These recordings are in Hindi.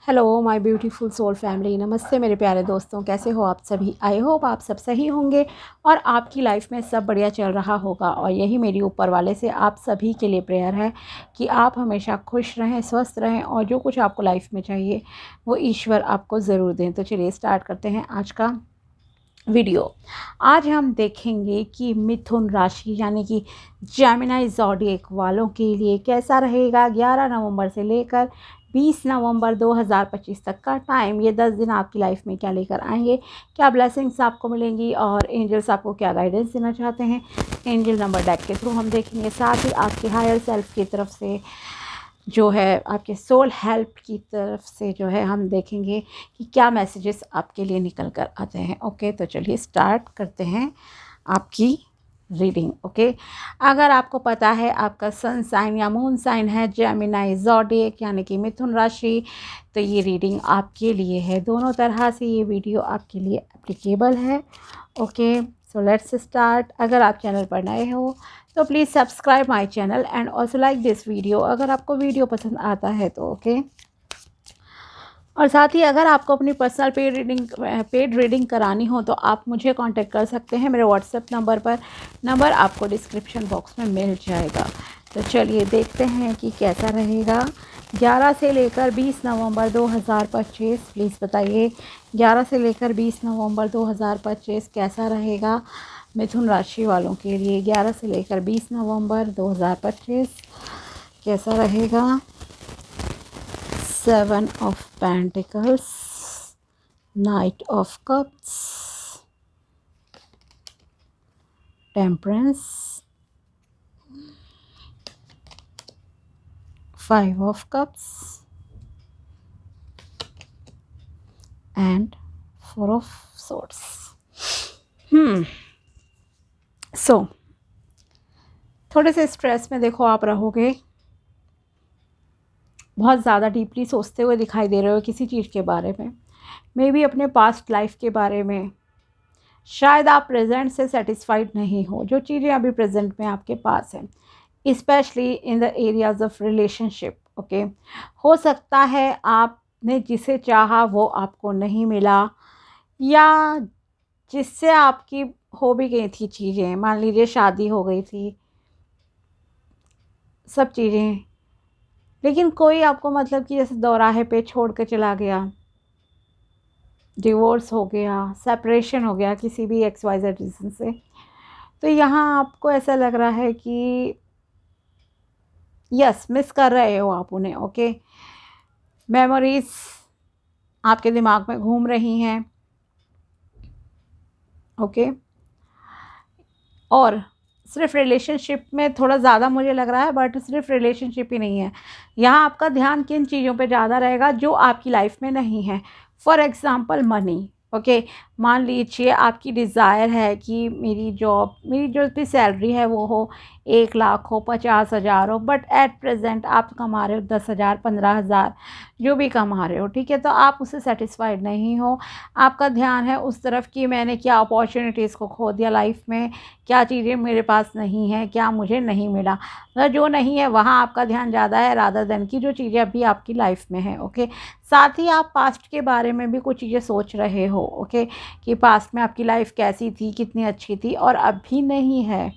Hello my beautiful soul family, नमस्ते मेरे प्यारे दोस्तों। कैसे हो आप सभी? आई होप आप सब सही होंगे और आपकी लाइफ में सब बढ़िया चल रहा होगा। और यही मेरी ऊपर वाले से आप सभी के लिए प्रेयर है कि आप हमेशा खुश रहें, स्वस्थ रहें और जो कुछ आपको लाइफ में चाहिए वो ईश्वर आपको ज़रूर दें। तो चलिए स्टार्ट करते हैं आज का वीडियो। आज हम देखेंगे कि मिथुन राशि यानी कि जेमिनी ज़ोडिएक वालों के लिए कैसा रहेगा 11 नवंबर से लेकर 20 नवंबर 2025 तक का टाइम। ये 10 दिन आपकी लाइफ में क्या लेकर आएंगे, क्या ब्लेसिंग्स आपको मिलेंगी और एंजल्स आपको क्या गाइडेंस देना चाहते हैं, एंजल नंबर डेक के थ्रू हम देखेंगे। साथ ही आपके हायर सेल्फ की तरफ से जो है, आपके सोल हेल्प की तरफ से जो है, हम देखेंगे कि क्या मैसेजेस आपके लिए निकल कर आते हैं। ओके, तो चलिए स्टार्ट करते हैं आपकी रीडिंग। ओके, अगर आपको पता है आपका सन साइन या मून साइन है जेमिनी ज़ोडिएक यानी कि मिथुन राशि, तो ये रीडिंग आपके लिए है। दोनों तरह से ये वीडियो आपके लिए एप्लीकेबल है। Okay, so let's start. अगर आप चैनल पर नए हो तो please subscribe my channel and also like this video अगर आपको वीडियो पसंद आता है तो। ओके, और साथ ही अगर आपको अपनी पर्सनल पेड रीडिंग करानी हो तो आप मुझे कांटेक्ट कर सकते हैं मेरे व्हाट्सएप नंबर पर। नंबर आपको डिस्क्रिप्शन बॉक्स में मिल जाएगा। तो चलिए देखते हैं कि कैसा रहेगा 11 से लेकर 20 नवंबर 2025। प्लीज़ बताइए 11 से लेकर 20 नवंबर 2025 कैसा रहेगा मिथुन राशि वालों के लिए। 11 से लेकर 20 नवंबर 2025 कैसा रहेगा। 7 of Pentacles, Knight of Cups, Temperance, 5 of Cups and 4 of Swords. So थोड़े से स्ट्रेस में देखो आप रहोगे, बहुत ज़्यादा डीपली सोचते हुए दिखाई दे रहे हो किसी चीज़ के बारे में, मे बी अपने पास्ट लाइफ के बारे में। शायद आप प्रेजेंट से सेटिस्फाइड नहीं हो, जो चीज़ें अभी प्रेजेंट में आपके पास हैं, specially in the areas of relationship. Okay, हो सकता है आपने जिसे चाहा वो आपको नहीं मिला, या जिससे आपकी हो भी गई थी चीज़ें, मान लीजिए शादी हो गई थी, सब चीज़ें, लेकिन कोई आपको मतलब कि जैसे दोराहे पे छोड़ के चला गया, डिवोर्स हो गया, सेपरेशन हो गया किसी भी XYZ रीज़न से। तो यहाँ आपको ऐसा लग रहा है कि यस, मिस कर रहे हो आप उन्हें। ओके, मेमोरीज आपके दिमाग में घूम रही हैं। ओके, और सिर्फ रिलेशनशिप में थोड़ा ज़्यादा मुझे लग रहा है, बट सिर्फ रिलेशनशिप ही नहीं है, यहाँ आपका ध्यान किन चीज़ों पे ज़्यादा रहेगा जो आपकी लाइफ में नहीं है। For example money. ओके, मान लीजिए आपकी डिज़ायर है कि मेरी जो भी सैलरी है वो हो 1 लाख हो, 50,000 हो, बट एट प्रेजेंट आप कमा रहे हो 10,000, 15,000, जो भी कमा रहे हो, ठीक है। तो आप उससे सेटिस्फाइड नहीं हो, आपका ध्यान है उस तरफ कि मैंने क्या अपॉर्चुनिटीज़ को खो दिया लाइफ में, क्या चीज़ें मेरे पास नहीं हैं, क्या मुझे नहीं मिला। मतलब जो नहीं है वहाँ आपका ध्यान ज़्यादा है रादर देन की जो चीज़ें अभी आपकी लाइफ में है। ओके, साथ ही आप पास्ट के बारे में भी कुछ चीज़ें सोच रहे हो। ओके, कि पास्ट में आपकी लाइफ कैसी थी, कितनी अच्छी थी और अभी नहीं है।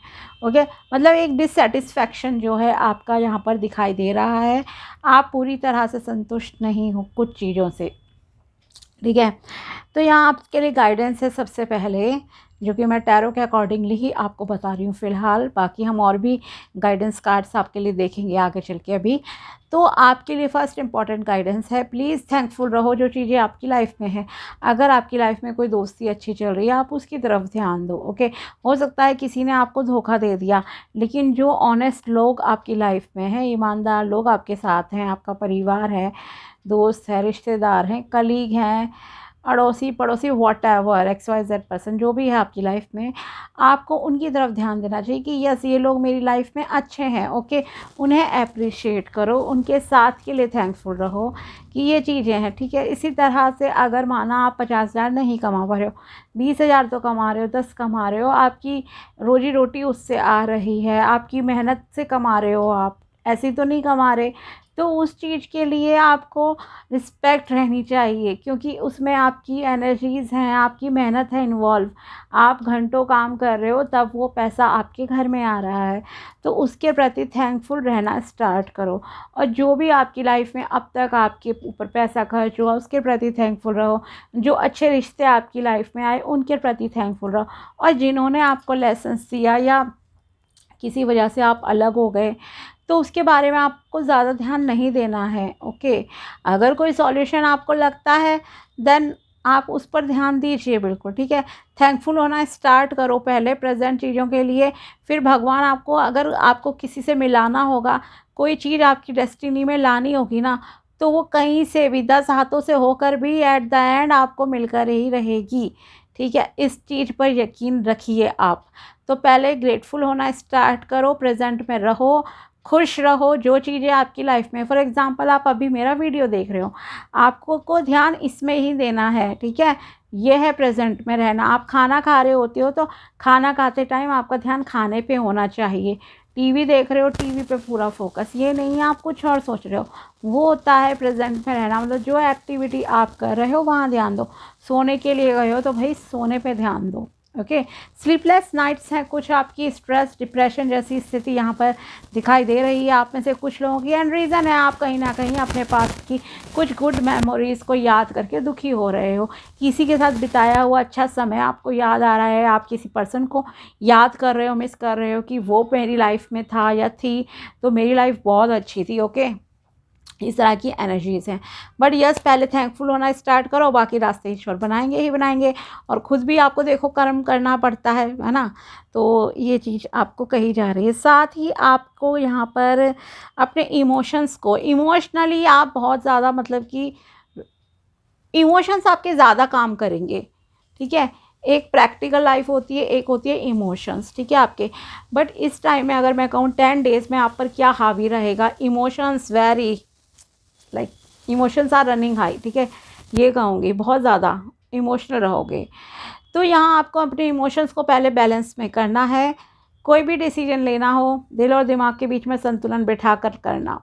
ओके, मतलब एक डिससेटिस्फैक्शन जो है आपका यहाँ पर दिखाई दे रहा है, आप पूरी तरह से संतुष्ट नहीं हो कुछ चीज़ों से, ठीक है। तो यहाँ आपके लिए गाइडेंस है सबसे पहले, जो कि मैं टैरो के अकॉर्डिंगली ही आपको बता रही हूँ फ़िलहाल। बाकी हम और भी गाइडेंस कार्ड्स आपके लिए देखेंगे आगे चल के। अभी तो आपके लिए फर्स्ट इंपॉर्टेंट गाइडेंस है, प्लीज़ थैंकफुल रहो जो चीज़ें आपकी लाइफ में हैं। अगर आपकी लाइफ में कोई दोस्ती अच्छी चल रही है, आप उसकी तरफ ध्यान दो। ओके, हो सकता है किसी ने आपको धोखा दे दिया, लेकिन जो ऑनेस्ट लोग आपकी लाइफ में हैं, ईमानदार लोग आपके साथ हैं, आपका परिवार है, दोस्त है, रिश्तेदार हैं, कलीग हैं, अड़ोसी पड़ोसी, व्हाटएवर XYZ पर्सन जो भी है आपकी लाइफ में, आपको उनकी तरफ ध्यान देना चाहिए कि यस, ये लोग मेरी लाइफ में अच्छे हैं। ओके, उन्हें अप्रिशिएट करो, उनके साथ के लिए थैंकफुल रहो कि ये चीज़ें हैं, ठीक है। इसी तरह से अगर माना आप 50,000 नहीं कमा पा रहे हो, 20,000 तो कमा रहे हो, 10 कमा रहे हो, आपकी रोजी रोटी उससे आ रही है, आपकी मेहनत से कमा रहे हो आप, ऐसे तो नहीं कमा रहे। तो उस चीज़ के लिए आपको रिस्पेक्ट रहनी चाहिए, क्योंकि उसमें आपकी एनर्जीज़ हैं, आपकी मेहनत है इन्वॉल्व। आप घंटों काम कर रहे हो तब वो पैसा आपके घर में आ रहा है, तो उसके प्रति थैंकफुल रहना स्टार्ट करो। और जो भी आपकी लाइफ में अब तक आपके ऊपर पैसा खर्च हुआ उसके प्रति थैंकफुल रहो। जो अच्छे रिश्ते आपकी लाइफ में आए उनके प्रति थैंकफुल रहो। और जिन्होंने आपको लेसन्स दिया या किसी वजह से आप अलग हो गए, तो उसके बारे में आपको ज़्यादा ध्यान नहीं देना है। ओके, अगर कोई सॉल्यूशन आपको लगता है देन आप उस पर ध्यान दीजिए, बिल्कुल ठीक है। थैंकफुल होना स्टार्ट करो पहले प्रेजेंट चीज़ों के लिए, फिर भगवान आपको, अगर आपको किसी से मिलाना होगा, कोई चीज़ आपकी डेस्टिनी में लानी होगी ना, तो वो कहीं से भी 10 हाथों से होकर भी एट द एंड आपको मिलकर ही रहेगी। ठीक है, इस चीज़ पर यकीन रखिए आप। तो पहले ग्रेटफुल होना स्टार्ट करो, प्रेजेंट में रहो, खुश रहो। जो चीज़ें आपकी लाइफ में, फॉर एग्ज़ाम्पल आप अभी मेरा वीडियो देख रहे हो, आपको को ध्यान इसमें ही देना है। ठीक है, ये है प्रेजेंट में रहना। आप खाना खा रहे होते हो तो खाना खाते टाइम आपका ध्यान खाने पे होना चाहिए। टीवी देख रहे हो, टीवी पे पूरा फोकस, ये नहीं है आप कुछ और सोच रहे हो। वो होता है प्रेजेंट में रहना, मतलब जो एक्टिविटी आप कर रहे हो वहाँ ध्यान दो। सोने के लिए गए हो तो भाई सोने पे ध्यान दो। ओके, स्लीपलेस नाइट्स हैं कुछ, आपकी स्ट्रेस डिप्रेशन जैसी स्थिति यहाँ पर दिखाई दे रही है आप में से कुछ लोगों की। एंड रीज़न है आप कहीं ना कहीं अपने पास की कुछ गुड मेमोरीज़ को याद करके दुखी हो रहे हो। किसी के साथ बिताया हुआ अच्छा समय आपको याद आ रहा है, आप किसी पर्सन को याद कर रहे हो, मिस कर रहे हो कि वो मेरी लाइफ में था या थी तो मेरी लाइफ बहुत अच्छी थी। ओके, इस तरह की एनर्जीज़ हैं। बट यस, पहले थैंकफुल होना स्टार्ट करो, बाकी रास्ते ईश्वर बनाएंगे ही बनाएंगे। और ख़ुद भी आपको देखो कर्म करना पड़ता है ना। तो ये चीज़ आपको कही जा रही है। साथ ही आपको यहाँ पर अपने इमोशंस को, इमोशनली आप बहुत ज़्यादा, मतलब कि इमोशंस आपके ज़्यादा काम करेंगे। ठीक है, एक प्रैक्टिकल लाइफ होती है, एक होती है इमोशंस। ठीक है आपके, बट इस टाइम में अगर मैं कहूँ 10 डेज़ में आप पर क्या हावी रहेगा, emotions very like emotions are running high. ठीक है, ये कहूँगी बहुत ज़्यादा इमोशनल रहोगे। तो यहाँ आपको अपने इमोशंस को पहले बैलेंस में करना है। कोई भी डिसीजन लेना हो, दिल और दिमाग के बीच में संतुलन बैठा कर करना।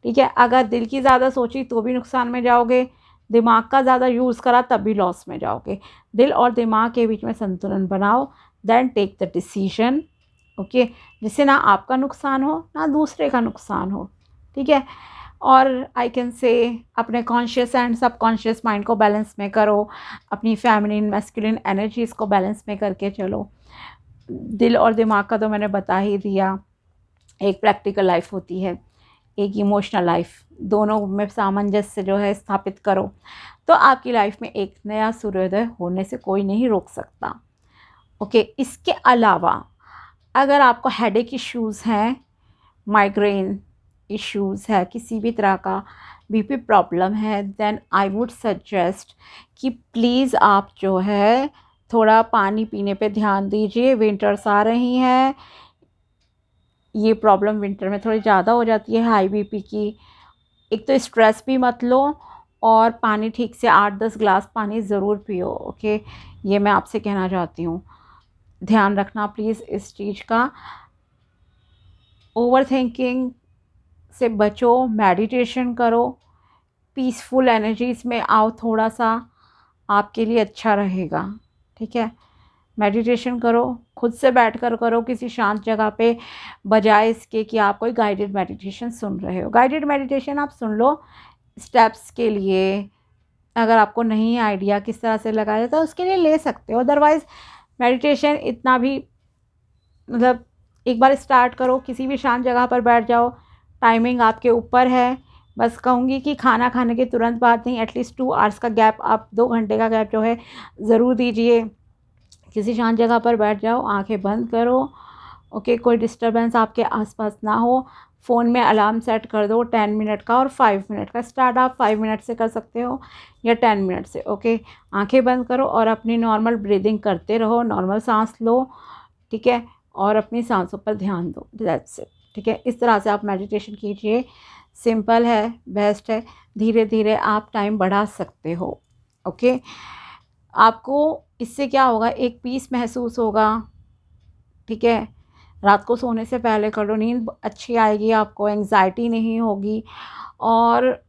ठीक है, अगर दिल की ज़्यादा सोची तो भी नुकसान में जाओगे, दिमाग का ज़्यादा यूज़ करा तब भी लॉस में जाओगे। दिल और दिमाग के बीच में संतुलन बनाओ, then take the decision. Okay, जिससे ना आपका नुकसान हो ना दूसरे का नुकसान हो। ठीक है, और आई कैन से अपने कॉन्शियस एंड सबकॉन्शियस माइंड को बैलेंस में करो, अपनी फेमिनिन मैस्कुलिन एनर्जीज़ को बैलेंस में करके चलो। दिल और दिमाग का तो मैंने बता ही दिया। एक प्रैक्टिकल लाइफ होती है, एक इमोशनल लाइफ, दोनों में सामंजस्य जो है स्थापित करो, तो आपकी लाइफ में एक नया सूर्योदय होने से कोई नहीं रोक सकता। ओके, इसके अलावा अगर आपको हेडेक इश्यूज़ हैं, माइग्रेन इश्यूज़ है, किसी भी तरह का बीपी प्रॉब्लम है, देन आई वुड सजेस्ट कि प्लीज़ आप जो है थोड़ा पानी पीने पे ध्यान दीजिए। विंटर्स आ रही हैं, ये प्रॉब्लम विंटर में थोड़ी ज़्यादा हो जाती है हाई बीपी की। एक तो स्ट्रेस भी मत लो और पानी ठीक से 8-10 ग्लास पानी ज़रूर पियो। ओके, ये मैं आपसे कहना चाहती हूँ, ध्यान रखना प्लीज़ इस चीज़ का। ओवर थिंकिंग से बचो, मेडिटेशन करो, पीसफुल एनर्जीज़ में आओ, थोड़ा सा आपके लिए अच्छा रहेगा। ठीक है, मेडिटेशन करो, खुद से बैठकर करो किसी शांत जगह पे, बजाय इसके कि आप कोई गाइडेड मेडिटेशन सुन रहे हो। गाइडेड मेडिटेशन आप सुन लो स्टेप्स के लिए, अगर आपको नहीं आइडिया किस तरह से लगाया जाता है उसके लिए ले सकते हो। अदरवाइज़ मेडिटेशन इतना भी, मतलब एक बार स्टार्ट करो, किसी भी शांत जगह पर बैठ जाओ, टाइमिंग आपके ऊपर है। बस कहूँगी कि खाना खाने के तुरंत बाद नहीं, एटलीस्ट 2 आवर्स का गैप, आप 2 घंटे का गैप जो है ज़रूर दीजिए। किसी शांत जगह पर बैठ जाओ, आंखें बंद करो। ओके, कोई डिस्टर्बेंस आपके आसपास ना हो। फ़ोन में अलार्म सेट कर दो 10 मिनट का और 5 मिनट का। स्टार्ट आप 5 मिनट से कर सकते हो या 10 मिनट से। ओके, आंखें बंद करो और अपनी नॉर्मल ब्रीदिंग करते रहो, नॉर्मल सांस लो। ठीक है, और अपनी सांसों पर ध्यान दो, दैट्स इट। ठीक है, इस तरह से आप मेडिटेशन कीजिए। सिंपल है, बेस्ट है, धीरे धीरे आप टाइम बढ़ा सकते हो। ओके, आपको इससे क्या होगा, एक पीस महसूस होगा। ठीक है, रात को सोने से पहले कर लो, नींद अच्छी आएगी, आपको एंग्जाइटी नहीं होगी। और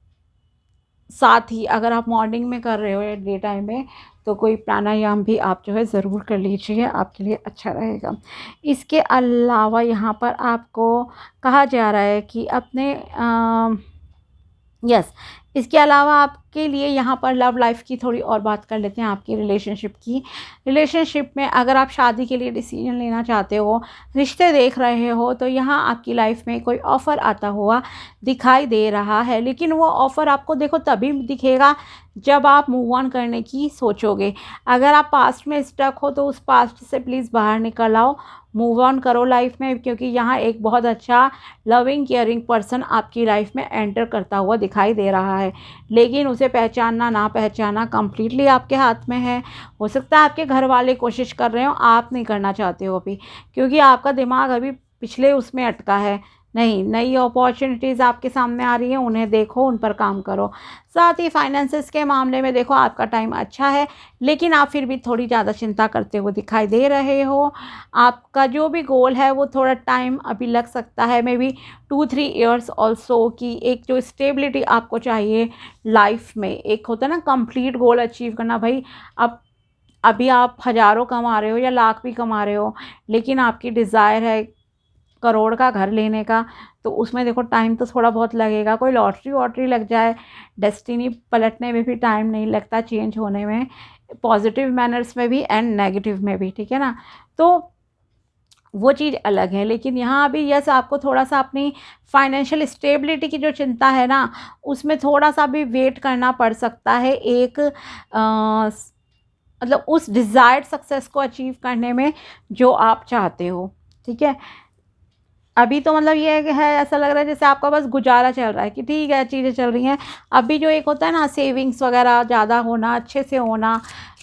साथ ही अगर आप मॉर्निंग में कर रहे हो या डे टाइम में, तो कोई प्राणायाम भी आप जो है ज़रूर कर लीजिए, आपके लिए अच्छा रहेगा। इसके अलावा यहाँ पर आपको कहा जा रहा है कि अपने यस, इसके अलावा आपके लिए यहाँ पर लव लाइफ की थोड़ी और बात कर लेते हैं, आपकी रिलेशनशिप की। रिलेशनशिप में अगर आप शादी के लिए डिसीजन लेना चाहते हो, रिश्ते देख रहे हो, तो यहाँ आपकी लाइफ में कोई ऑफ़र आता हुआ दिखाई दे रहा है। लेकिन वो ऑफ़र आपको देखो तभी दिखेगा जब आप मूव ऑन करने की सोचोगे। अगर आप पास्ट में स्टक हो तो उस पास्ट से प्लीज़ बाहर निकल आओ, मूव ऑन करो लाइफ में, क्योंकि यहाँ एक बहुत अच्छा लविंग केयरिंग पर्सन आपकी लाइफ में एंटर करता हुआ दिखाई दे रहा है। लेकिन उसे पहचानना ना पहचानना कंप्लीटली आपके हाथ में है। हो सकता है आपके घर वाले कोशिश कर रहे हो, आप नहीं करना चाहते हो अभी, क्योंकि आपका दिमाग अभी पिछले उसमें अटका है। नहीं, नई अपॉर्चुनिटीज़ आपके सामने आ रही हैं, उन्हें देखो, उन पर काम करो। साथ ही फाइनेंसेस के मामले में देखो आपका टाइम अच्छा है, लेकिन आप फिर भी थोड़ी ज़्यादा चिंता करते हुए दिखाई दे रहे हो। आपका जो भी गोल है वो थोड़ा टाइम अभी लग सकता है, मे बी 2-3 ईयर्स ऑल्सो, की एक जो स्टेबिलिटी आपको चाहिए लाइफ में, एक होता है ना कंप्लीट गोल अचीव करना। भाई अब अभी आप हज़ारों कमा रहे हो या लाख भी कमा रहे हो, लेकिन आपकी डिज़ायर है करोड़ का घर लेने का, तो उसमें देखो टाइम तो थोड़ा बहुत लगेगा। कोई लॉटरी वॉटरी लग जाए, डेस्टिनी पलटने में भी टाइम नहीं लगता, चेंज होने में, पॉजिटिव मैनर्स में भी एंड नेगेटिव में भी, ठीक है ना। तो वो चीज़ अलग है। लेकिन यहाँ अभी यस, आपको थोड़ा सा अपनी फाइनेंशियल स्टेबिलिटी की जो चिंता है ना, उसमें थोड़ा सा भी वेट करना पड़ सकता है, एक मतलब उस डिज़ायर्ड सक्सेस को अचीव करने में जो आप चाहते हो, ठीक है। अभी तो मतलब ये है, ऐसा लग रहा है जैसे आपका बस गुजारा चल रहा है कि ठीक है चीज़ें चल रही हैं। अभी जो एक होता है ना सेविंग्स वगैरह ज़्यादा होना, अच्छे से होना,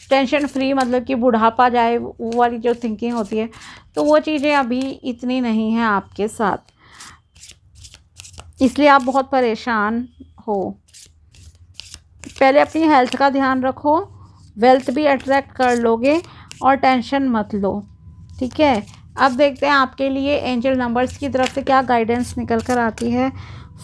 टेंशन फ्री, मतलब कि बुढ़ापा जाए, वो वाली जो थिंकिंग होती है, तो वो चीज़ें अभी इतनी नहीं हैं आपके साथ, इसलिए आप बहुत परेशान हो। पहले अपनी हेल्थ का ध्यान रखो, वेल्थ भी अट्रैक्ट कर लोगे और टेंशन मत लो, ठीक है। अब देखते हैं आपके लिए एंजल नंबर्स की तरफ से क्या गाइडेंस निकल कर आती है।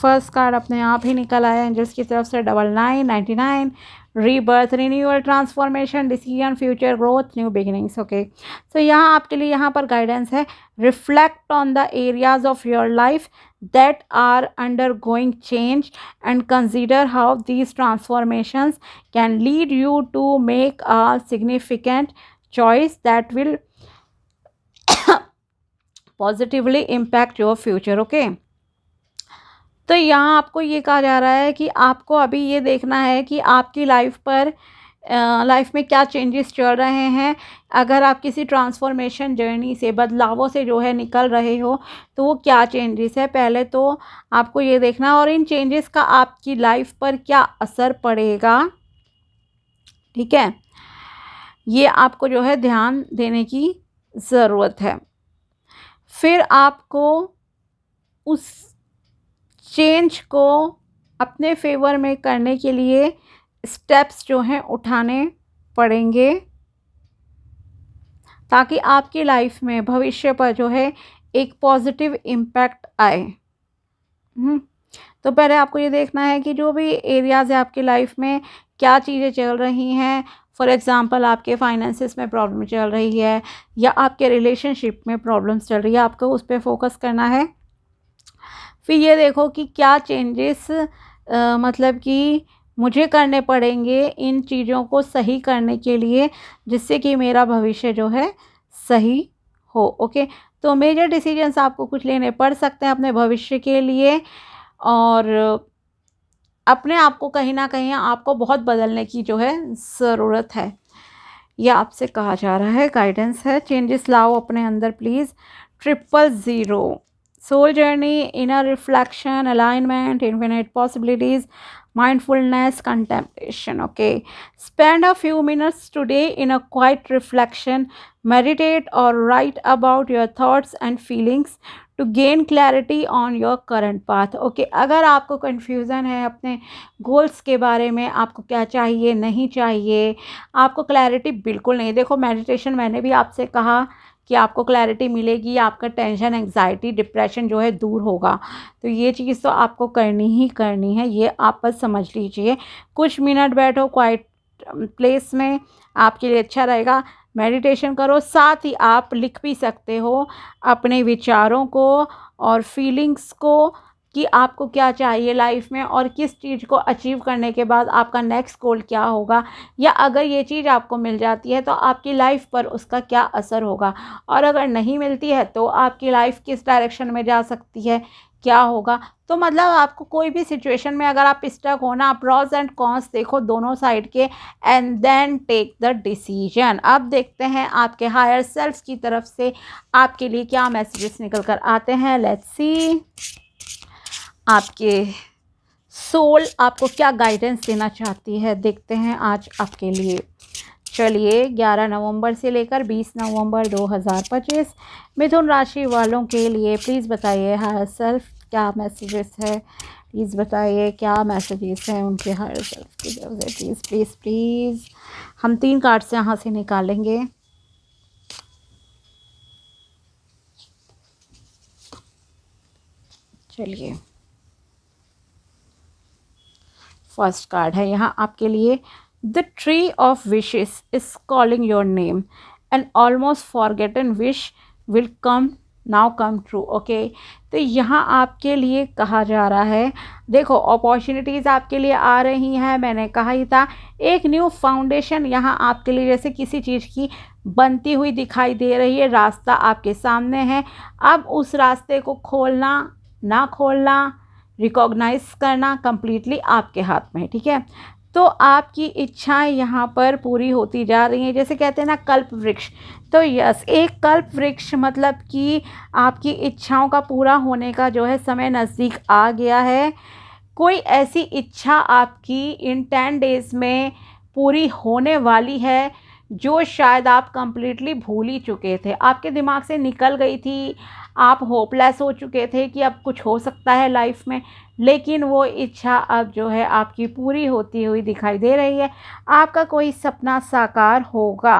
फर्स्ट कार्ड अपने आप ही निकल आया एंजल्स की तरफ से, 9999, rebirth, renewal, transformation, decision, future growth, new beginnings. Okay, तो यहाँ आपके लिए यहाँ पर गाइडेंस है, reflect on the areas of your life that are undergoing change and consider how these transformations can lead you to make a significant choice that will positively impact your future. Okay, तो यहाँ आपको ये कहा जा रहा है कि आपको अभी ये देखना है कि आपकी लाइफ में क्या चेंजेस चल रहे हैं। अगर आप किसी ट्रांसफॉर्मेशन जर्नी से, बदलावों से जो है निकल रहे हो, तो वो क्या चेंजेस है, पहले तो आपको ये देखना, और इन चेंजेस का आपकी लाइफ पर क्या असर पड़ेगा, ठीक है, ये आपको जो है ध्यान देने की ज़रूरत है। फिर आपको उस चेंज को अपने फेवर में करने के लिए स्टेप्स जो हैं उठाने पड़ेंगे, ताकि आपकी लाइफ में भविष्य पर जो है एक पॉजिटिव इम्पैक्ट आए। तो पहले आपको ये देखना है कि जो भी एरियाज़ है आपकी लाइफ में, क्या चीज़ें चल रही हैं। फॉर एग्ज़ाम्पल आपके फाइनेंसिस में प्रॉब्लम चल रही है, या आपके रिलेशनशिप में प्रॉब्लम्स चल रही है, आपको उस पर फोकस करना है। फिर ये देखो कि क्या चेंजेस मतलब कि मुझे करने पड़ेंगे इन चीज़ों को सही करने के लिए, जिससे कि मेरा भविष्य जो है सही हो। ओके, तो मेजर डिसीजंस आपको कुछ लेने पड़ सकते हैं अपने भविष्य के लिए, और अपने आप को कहीं ना कहीं आपको बहुत बदलने की जो है ज़रूरत है। यह आपसे कहा जा रहा है, गाइडेंस है, चेंजेस लाओ अपने अंदर please. 000 soul journey, inner reflection, alignment, infinite possibilities, mindfulness, contemplation. Okay, spend a few minutes today in a quiet reflection, meditate or write about your thoughts and feelings to gain clarity on your current path. Okay, अगर आपको confusion है अपने goals के बारे में, आपको क्या चाहिए नहीं चाहिए, आपको clarity बिल्कुल नहीं, देखो meditation मैंने भी आपसे कहा कि आपको क्लैरिटी मिलेगी, आपका टेंशन, एंग्जाइटी, डिप्रेशन जो है दूर होगा। तो ये चीज़ तो आपको करनी ही करनी है, ये आप बस समझ लीजिए। कुछ मिनट बैठो क्वाइट प्लेस में, आपके लिए अच्छा रहेगा। मेडिटेशन करो, साथ ही आप लिख भी सकते हो अपने विचारों को और फीलिंग्स को कि आपको क्या चाहिए लाइफ में और किस चीज़ को अचीव करने के बाद आपका नेक्स्ट गोल क्या होगा, या अगर ये चीज़ आपको मिल जाती है तो आपकी लाइफ पर उसका क्या असर होगा, और अगर नहीं मिलती है तो आपकी लाइफ किस डायरेक्शन में जा सकती है, क्या होगा। तो मतलब आपको कोई भी सिचुएशन में अगर आप स्टक हो ना, प्रॉस एंड कॉन्स देखो दोनों साइड के, and then take the decision. अब देखते हैं आपके हायर सेल्फ की तरफ से आपके लिए क्या मैसेजेस निकल कर आते हैं। लेट्स सी आपके सोल आपको क्या गाइडेंस देना चाहती है, देखते हैं आज आपके लिए। चलिए 11 नवंबर से लेकर 20 नवंबर 2025 मिथुन राशि वालों के लिए प्लीज़ बताइए हायर सेल्फ क्या मैसेजेस है, प्लीज़ बताइए क्या मैसेजेस हैं उनके हायर सेल्फ की तरफ से। प्लीज़ प्लीज़ प्लीज़, हम 3 कार्ड्स यहाँ से निकालेंगे। चलिए फर्स्ट कार्ड है यहाँ आपके लिए, the tree of wishes is calling your name, and almost forgotten wish will come now come true. Okay, तो यहाँ आपके लिए कहा जा रहा है, देखो अपॉर्चुनिटीज़ आपके लिए आ रही हैं, मैंने कहा ही था एक न्यू फाउंडेशन यहाँ आपके लिए जैसे किसी चीज़ की बनती हुई दिखाई दे रही है, रास्ता आपके सामने है। अब उस रास्ते को खोलना ना खोलना, रिकॉग्नाइज करना कंप्लीटली आपके हाथ में है, ठीक है। तो आपकी इच्छाएं यहाँ पर पूरी होती जा रही हैं, जैसे कहते हैं ना कल्प वृक्ष। तो यस, एक कल्प वृक्ष मतलब कि आपकी इच्छाओं का पूरा होने का जो है समय नज़दीक आ गया है। कोई ऐसी इच्छा आपकी इन 10 डेज़ में पूरी होने वाली है जो शायद आप कंप्लीटली भूल ही चुके थे, आपके दिमाग से निकल गई थी, आप होपलेस हो चुके थे कि अब कुछ हो सकता है लाइफ में, लेकिन वो इच्छा अब जो है आपकी पूरी होती हुई दिखाई दे रही है। आपका कोई सपना साकार होगा।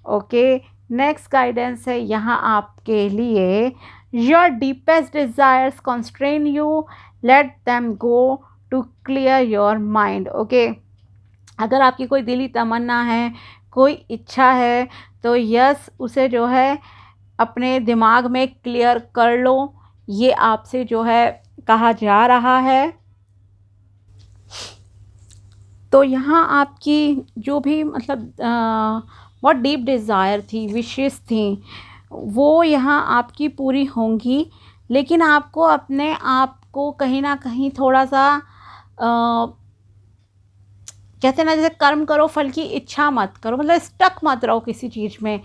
ओके, नेक्स्ट गाइडेंस है यहाँ आपके लिए, your deepest desires constrain you, let them go to clear your mind. Okay, अगर आपकी कोई दिली तमन्ना है, कोई इच्छा है, तो यस उसे जो है अपने दिमाग में क्लियर कर लो, ये आपसे जो है कहा जा रहा है। तो यहाँ आपकी जो भी मतलब बहुत डीप डिज़ायर थी, विशेस थी, वो यहाँ आपकी पूरी होंगी, लेकिन आपको अपने आप को कहीं ना कहीं थोड़ा सा कहते हैं ना जैसे कर्म करो फल की इच्छा मत करो, मतलब स्टक मत रहो किसी चीज़ में,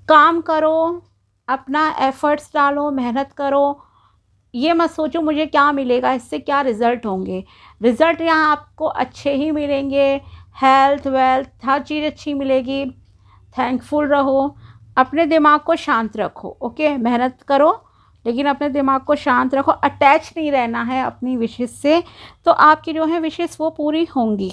काम करो, अपना एफर्ट्स डालो, मेहनत करो। ये मत सोचो मुझे क्या मिलेगा, इससे क्या रिज़ल्ट होंगे। रिज़ल्ट यहाँ आपको अच्छे ही मिलेंगे, हेल्थ वेल्थ हर चीज़ अच्छी मिलेगी। थैंकफुल रहो, अपने दिमाग को शांत रखो। ओके, मेहनत करो लेकिन अपने दिमाग को शांत रखो, अटैच नहीं रहना है अपनी विशेस से। तो आपकी जो है विशेस वो पूरी होंगी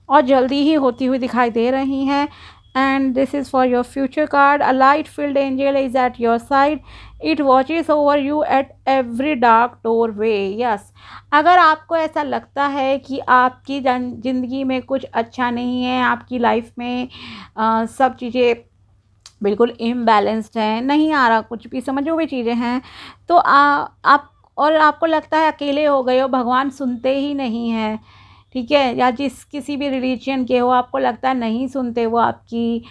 और जल्दी ही होती हुई दिखाई दे रही हैं। And this is for your future card, a light field angel is at your side, it watches over you at every dark door way. Yes, अगर आपको ऐसा लगता है कि आपकी ज़िंदगी में कुछ अच्छा नहीं है, आपकी लाइफ में सब चीज़ें बिल्कुल इम्बैलेंस्ड हैं, नहीं आ रहा कुछ भी, समझ जो भी चीज़ें हैं, तो आप और आपको लगता है अकेले हो गए हो, भगवान सुनते ही नहीं हैं, ठीक है, या जिस किसी भी रिलीजन के हो आपको लगता है नहीं सुनते वो आपकी,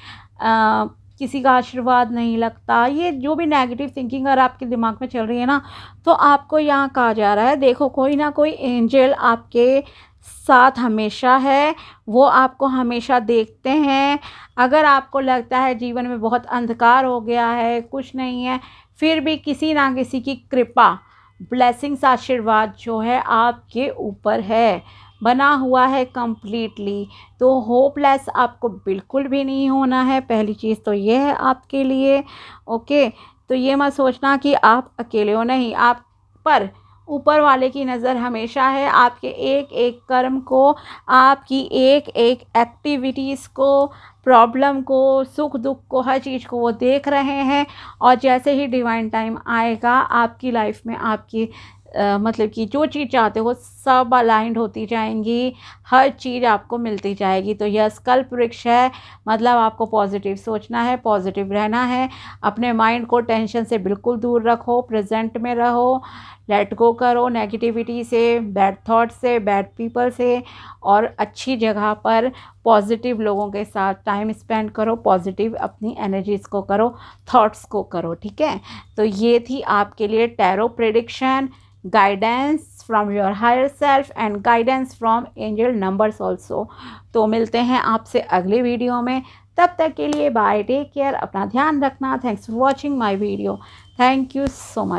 किसी का आशीर्वाद नहीं लगता, ये जो भी नेगेटिव थिंकिंग अगर आपके दिमाग में चल रही है ना, तो आपको यहाँ कहा जा रहा है देखो कोई ना कोई एंजल आपके साथ हमेशा है, वो आपको हमेशा देखते हैं। अगर आपको लगता है जीवन में बहुत अंधकार हो गया है, कुछ नहीं है, फिर भी किसी ना किसी की कृपा, ब्लेसिंग्स, आशीर्वाद जो है आपके ऊपर है, बना हुआ है कंप्लीटली। तो होपलेस आपको बिल्कुल भी नहीं होना है, पहली चीज़ तो ये है आपके लिए। ओके, तो ये मत सोचना कि आप अकेले हो, नहीं, आप पर ऊपर वाले की नज़र हमेशा है आपके एक एक कर्म को, आपकी एक एक एक्टिविटीज़ को, प्रॉब्लम को, सुख दुख को, हर चीज़ को वो देख रहे हैं। और जैसे ही डिवाइन टाइम आएगा आपकी लाइफ में, आपकी मतलब कि जो चीज़ चाहते हो सब अलाइंड होती जाएंगी, हर चीज़ आपको मिलती जाएगी। तो यह कल्प वृक्ष है, मतलब आपको पॉजिटिव सोचना है, पॉजिटिव रहना है, अपने माइंड को टेंशन से बिल्कुल दूर रखो, प्रेजेंट में रहो, लेट गो करो नेगेटिविटी से, बैड थॉट से, बैड पीपल से, और अच्छी जगह पर पॉजिटिव लोगों के साथ टाइम स्पेंड करो, पॉजिटिव अपनी एनर्जीज़ को करो, थॉट्स को करो, ठीक है। तो ये थी आपके लिए tarot prediction, guidance from your higher self and guidance from angel numbers also. तो मिलते हैं आपसे अगले वीडियो में, तब तक के लिए बाय, टेक केयर, अपना ध्यान रखना। Thanks for watching my video, thank you so much.